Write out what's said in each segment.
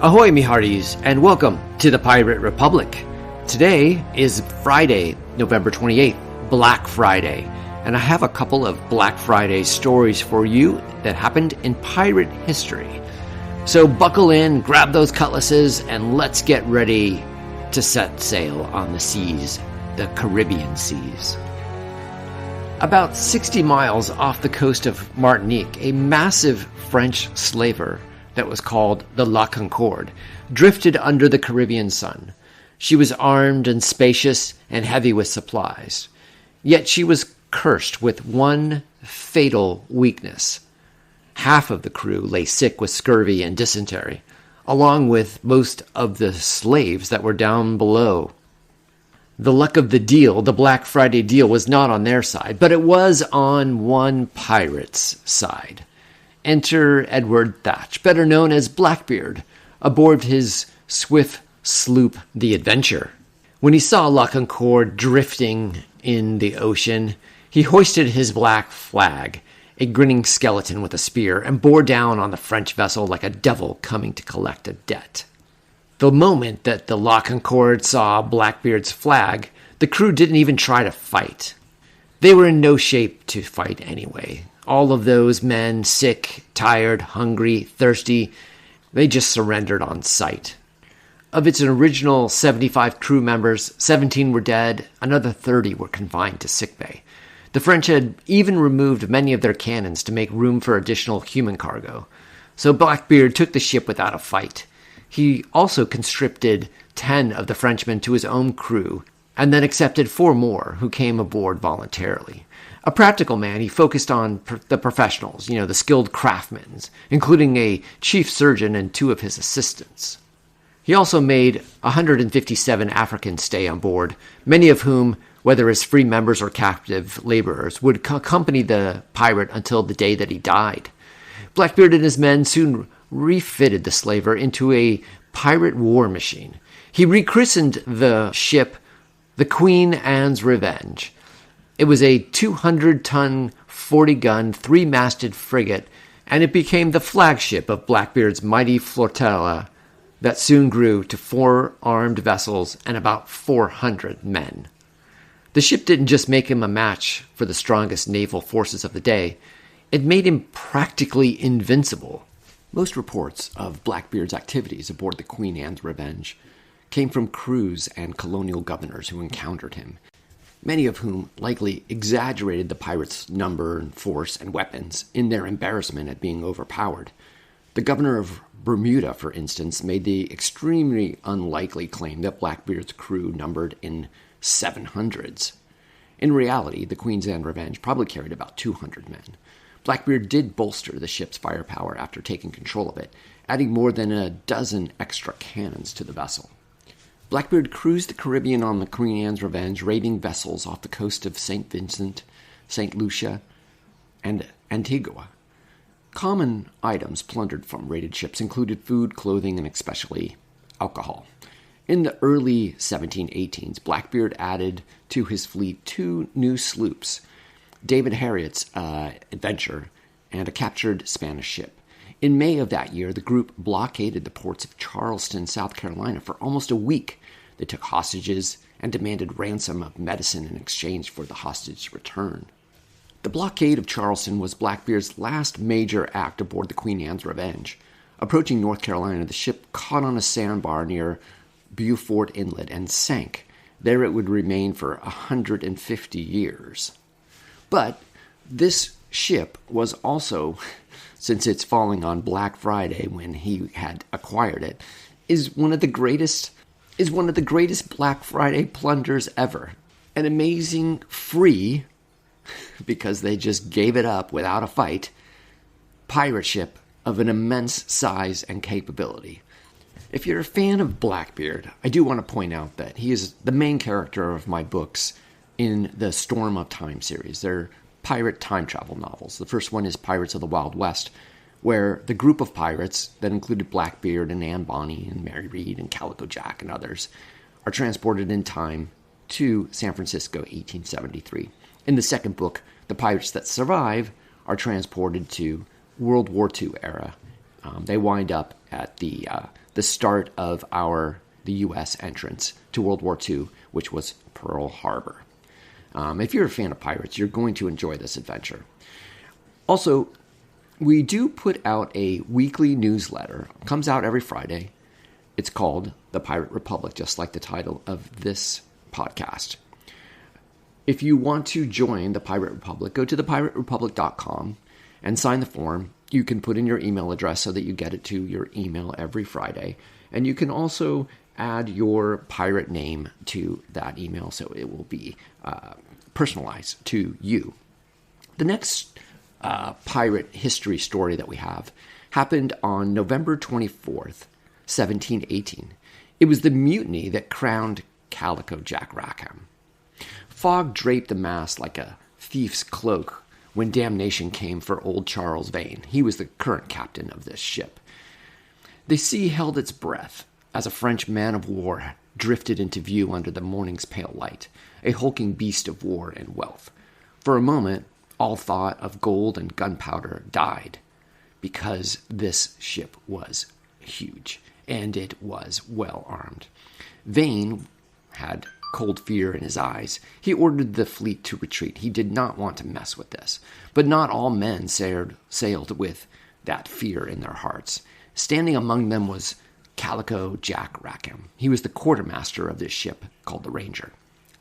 Ahoy, me hearties, and welcome to the Pirate Republic. Today is Friday, November 28th, Black Friday, and I have a couple of Black Friday stories for you that happened in pirate history. So buckle in, grab those cutlasses, and let's get ready to set sail on the seas, the Caribbean seas. About 60 miles off the coast of Martinique, a massive French slaver that was called the La Concorde drifted under the Caribbean sun. She was armed and spacious and heavy with supplies. Yet she was cursed with one fatal weakness. Half of the crew lay sick with scurvy and dysentery, along with most of the slaves that were down below. The luck of the deal, the Black Friday deal, was not on their side, but it was on one pirate's side. Enter Edward Thatch, better known as Blackbeard, aboard his swift sloop, the Adventure. When he saw La Concorde drifting in the ocean, he hoisted his black flag, a grinning skeleton with a spear, and bore down on the French vessel like a devil coming to collect a debt. The moment that the La Concorde saw Blackbeard's flag, the crew didn't even try to fight. They were in no shape to fight anyway. All of those men, sick, tired, hungry, thirsty, they just surrendered on sight. Of its original 75 crew members, 17 were dead, another 30 were confined to sickbay. The French had even removed many of their cannons to make room for additional human cargo. So Blackbeard took the ship without a fight. He also conscripted 10 of the Frenchmen to his own crew, and then accepted 4 more who came aboard voluntarily. A practical man, he focused on the professionals, the skilled craftsmen, including a chief surgeon and 2 of his assistants. He also made 157 Africans stay on board, many of whom, whether as free members or captive laborers, would accompany the pirate until the day that he died. Blackbeard and his men soon refitted the slaver into a pirate war machine. He rechristened the ship the Queen Anne's Revenge. It was a 200-ton, 40-gun, 3-masted frigate, and it became the flagship of Blackbeard's mighty flotilla that soon grew to 4 armed vessels and about 400 men. The ship didn't just make him a match for the strongest naval forces of the day, it made him practically invincible. Most reports of Blackbeard's activities aboard the Queen Anne's Revenge came from crews and colonial governors who encountered him, many of whom likely exaggerated the pirates' number and force and weapons in their embarrassment at being overpowered. The governor of Bermuda, for instance, made the extremely unlikely claim that Blackbeard's crew numbered in 700s. In reality, the Queen's Anne Revenge probably carried about 200 men. Blackbeard did bolster the ship's firepower after taking control of it, adding more than a dozen extra cannons to the vessel. Blackbeard cruised the Caribbean on the Queen Anne's Revenge, raiding vessels off the coast of St. Vincent, St. Lucia, and Antigua. Common items plundered from raided ships included food, clothing, and especially alcohol. In the early 1718s, Blackbeard added to his fleet 2 new sloops, David Harriot's Adventure, and a captured Spanish ship. In May of that year, the group blockaded the ports of Charleston, South Carolina for almost a week. They took hostages and demanded ransom of medicine in exchange for the hostage return. The blockade of Charleston was Blackbeard's last major act aboard the Queen Anne's Revenge. Approaching North Carolina, the ship caught on a sandbar near Beaufort Inlet and sank. There it would remain for 150 years. But this ship was also, since it's falling on Black Friday when he had acquired it, is one of the greatest Black Friday plunders ever. An amazing free, because they just gave it up without a fight, pirate ship of an immense size and capability. If you're a fan of Blackbeard, I do want to point out that he is the main character of my books in the Storm of Time series. They're pirate time travel novels. The first one is Pirates of the Wild West, where the group of pirates that included Blackbeard and Bonny and Mary Read and Calico Jack and others are transported in time to San Francisco, 1873. In the second book, the pirates that survive are transported to World War II era. They wind up at the start of the U.S. entrance to World War II, which was Pearl Harbor. If you're a fan of pirates, you're going to enjoy this adventure. Also, we do put out a weekly newsletter. It comes out every Friday. It's called The Pirate Republic, just like the title of this podcast. If you want to join the Pirate Republic, go to thepiraterepublic.com and sign the form. You can put in your email address so that you get it to your email every Friday. And you can also add your pirate name to that email so it will be personalized to you. The next pirate history story that we have happened on November 24th, 1718. It was the mutiny that crowned Calico Jack Rackham. Fog draped the mast like a thief's cloak when damnation came for old Charles Vane. He was the current captain of this ship. The sea held its breath as a French man-of-war drifted into view under the morning's pale light, a hulking beast of war and wealth. For a moment, all thought of gold and gunpowder died, because this ship was huge, and it was well armed. Vane had cold fear in his eyes. He ordered the fleet to retreat. He did not want to mess with this. But not all men sailed with that fear in their hearts. Standing among them was Calico Jack Rackham. He was the quartermaster of this ship called the Ranger,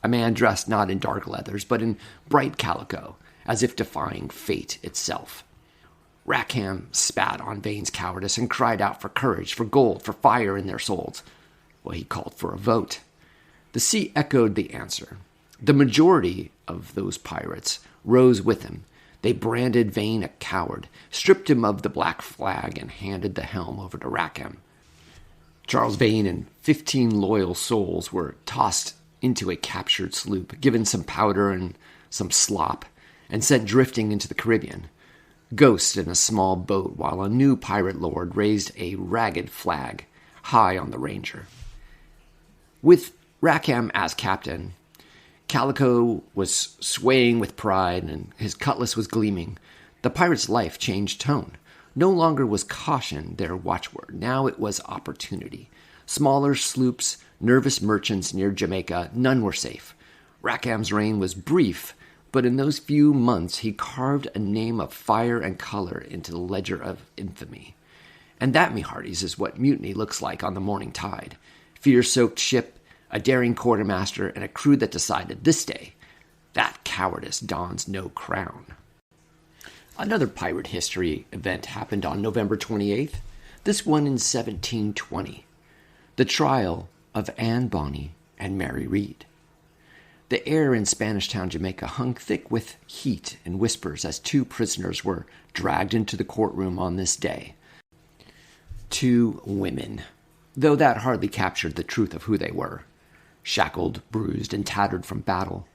a man dressed not in dark leathers, but in bright calico, as if defying fate itself. Rackham spat on Vane's cowardice and cried out for courage, for gold, for fire in their souls. Well, he called for a vote. The sea echoed the answer. The majority of those pirates rose with him. They branded Vane a coward, stripped him of the black flag, and handed the helm over to Rackham. Charles Vane and 15 loyal souls were tossed into a captured sloop, given some powder and some slop, and sent drifting into the Caribbean. Ghosts in a small boat, while a new pirate lord raised a ragged flag high on the Ranger. With Rackham as captain, Calico was swaying with pride and his cutlass was gleaming. The pirate's life changed tone. No longer was caution their watchword. Now it was opportunity. Smaller sloops, nervous merchants near Jamaica, none were safe. Rackham's reign was brief, but in those few months he carved a name of fire and color into the ledger of infamy. And that, me hearties, is what mutiny looks like on the morning tide. Fear-soaked ship, a daring quartermaster, and a crew that decided this day that cowardice dons no crown. Another pirate history event happened on November 28th, this one in 1720. The trial of Bonny and Mary Read. The air in Spanish Town, Jamaica hung thick with heat and whispers as two prisoners were dragged into the courtroom on this day. Two women, though that hardly captured the truth of who they were. Shackled, bruised, and tattered from battle,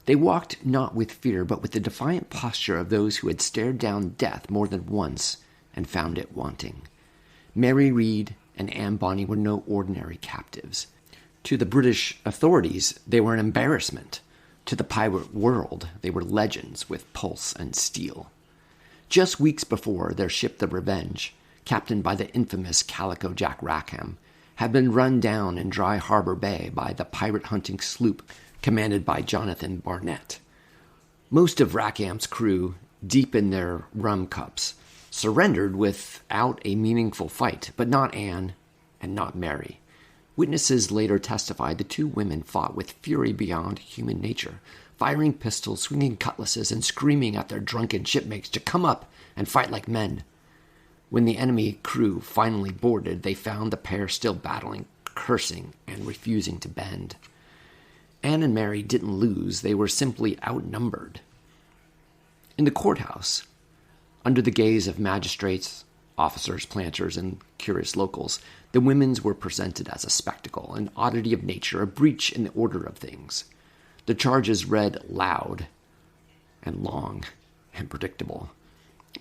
they walked not with fear, but with the defiant posture of those who had stared down death more than once and found it wanting. Mary Read and Anne Bonny were no ordinary captives. To the British authorities, they were an embarrassment. To the pirate world, they were legends with pulse and steel. Just weeks before, their ship, the Revenge, captained by the infamous Calico Jack Rackham, had been run down in Dry Harbor Bay by the pirate-hunting sloop commanded by Jonathan Barnett. Most of Rackham's crew, deep in their rum cups, surrendered without a meaningful fight, but not Anne and not Mary. Witnesses later testified the two women fought with fury beyond human nature, firing pistols, swinging cutlasses, and screaming at their drunken shipmates to come up and fight like men. When the enemy crew finally boarded, they found the pair still battling, cursing, and refusing to bend. Anne and Mary didn't lose, they were simply outnumbered. In the courthouse, under the gaze of magistrates, officers, planters, and curious locals, the women were presented as a spectacle, an oddity of nature, a breach in the order of things. The charges read loud and long and predictable.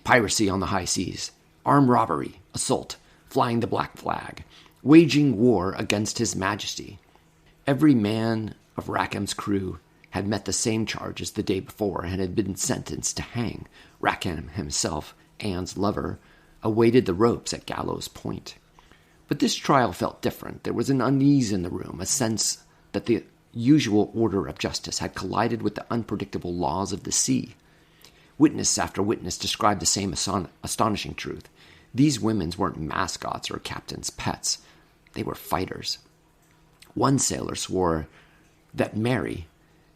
Piracy on the high seas, armed robbery, assault, flying the black flag, waging war against His Majesty. Every man of Rackham's crew had met the same charges the day before and had been sentenced to hang. Rackham himself, Anne's lover, awaited the ropes at gallows point. But this trial felt different. There was an unease in the room, a sense that the usual order of justice had collided with the unpredictable laws of the sea. Witness after witness described the same astonishing truth. These women weren't mascots or captains' pets. They were fighters. One sailor swore that Mary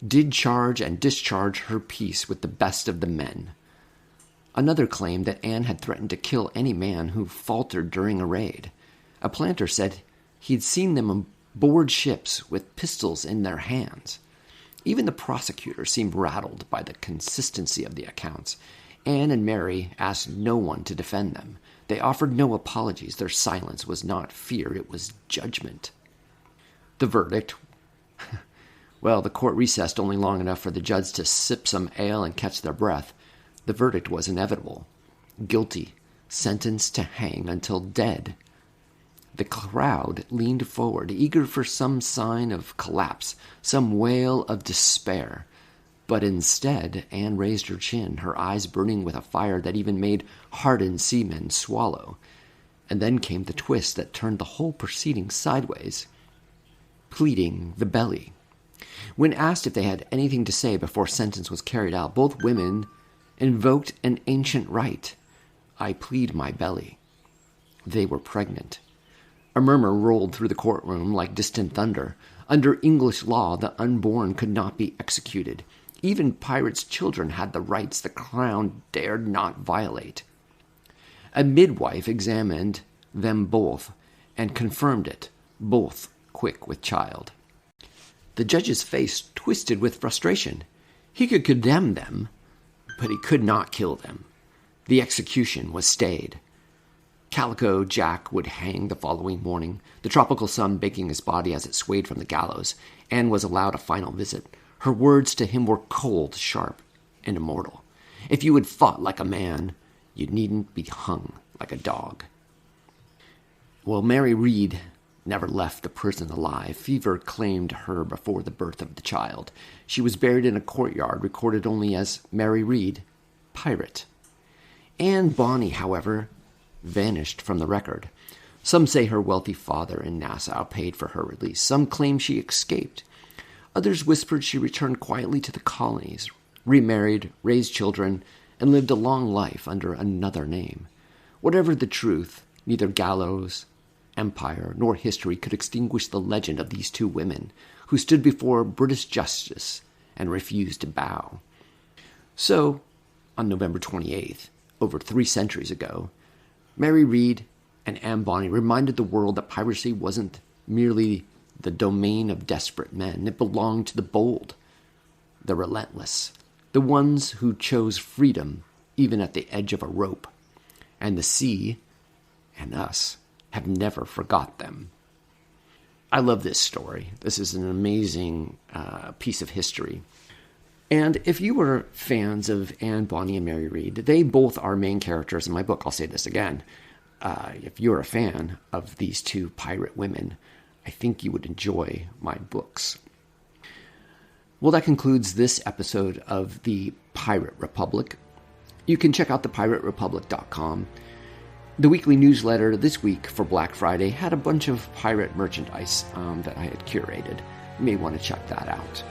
did charge and discharge her piece with the best of the men. Another claimed that Anne had threatened to kill any man who faltered during a raid. A planter said he'd seen them aboard ships with pistols in their hands. Even the prosecutor seemed rattled by the consistency of the accounts. Anne and Mary asked no one to defend them. They offered no apologies. Their silence was not fear, it was judgment. The verdict... Well, the court recessed only long enough for the judge to sip some ale and catch their breath. The verdict was inevitable. Guilty, sentenced to hang until dead. The crowd leaned forward, eager for some sign of collapse, some wail of despair. But instead, Anne raised her chin, her eyes burning with a fire that even made hardened seamen swallow. And then came the twist that turned the whole proceeding sideways. Pleading the belly. When asked if they had anything to say before sentence was carried out, both women invoked an ancient right. I plead my belly. They were pregnant. A murmur rolled through the courtroom like distant thunder. Under English law, the unborn could not be executed. Even pirates' children had the rights the crown dared not violate. A midwife examined them both and confirmed it, both quick with child. The judge's face twisted with frustration. He could condemn them, but he could not kill them. The execution was stayed. Calico Jack would hang the following morning, the tropical sun baking his body as it swayed from the gallows. Anne was allowed a final visit. Her words to him were cold, sharp, and immortal. If you had fought like a man, you needn't be hung like a dog. Well, Mary Read never left the prison alive. Fever claimed her before the birth of the child. She was buried in a courtyard, recorded only as Mary Read, pirate. Anne Bonny, however, vanished from the record. Some say her wealthy father in Nassau paid for her release. Some claim she escaped. Others whispered she returned quietly to the colonies, remarried, raised children, and lived a long life under another name. Whatever the truth, neither gallows, empire, nor history could extinguish the legend of these two women who stood before British justice and refused to bow. So, on November 28th, over 3 centuries ago, Mary Read and Anne Bonny reminded the world that piracy wasn't merely the domain of desperate men. It belonged to the bold, the relentless, the ones who chose freedom even at the edge of a rope. And the sea, and us, have never forgot them. I love this story. This is an amazing piece of history. And if you were fans of Anne Bonny and Mary Read, they both are main characters in my book. I'll say this again. If you're a fan of these two pirate women, I think you would enjoy my books. Well, that concludes this episode of the Pirate Republic. You can check out thepiraterepublic.com. The weekly newsletter this week for Black Friday had a bunch of pirate merchandise that I had curated. You may want to check that out.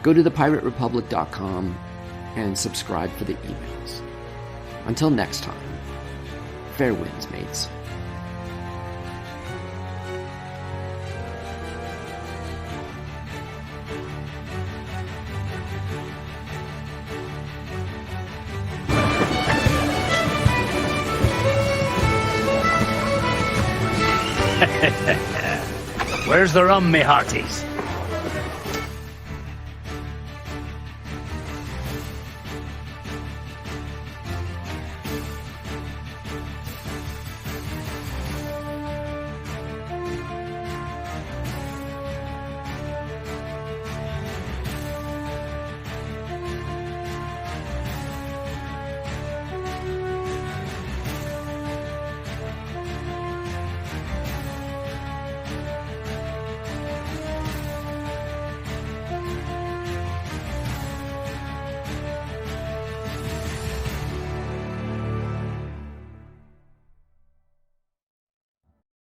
Go to thepiraterepublic.com and subscribe for the emails. Until next time, fair winds, mates. Where's the rum, me hearties?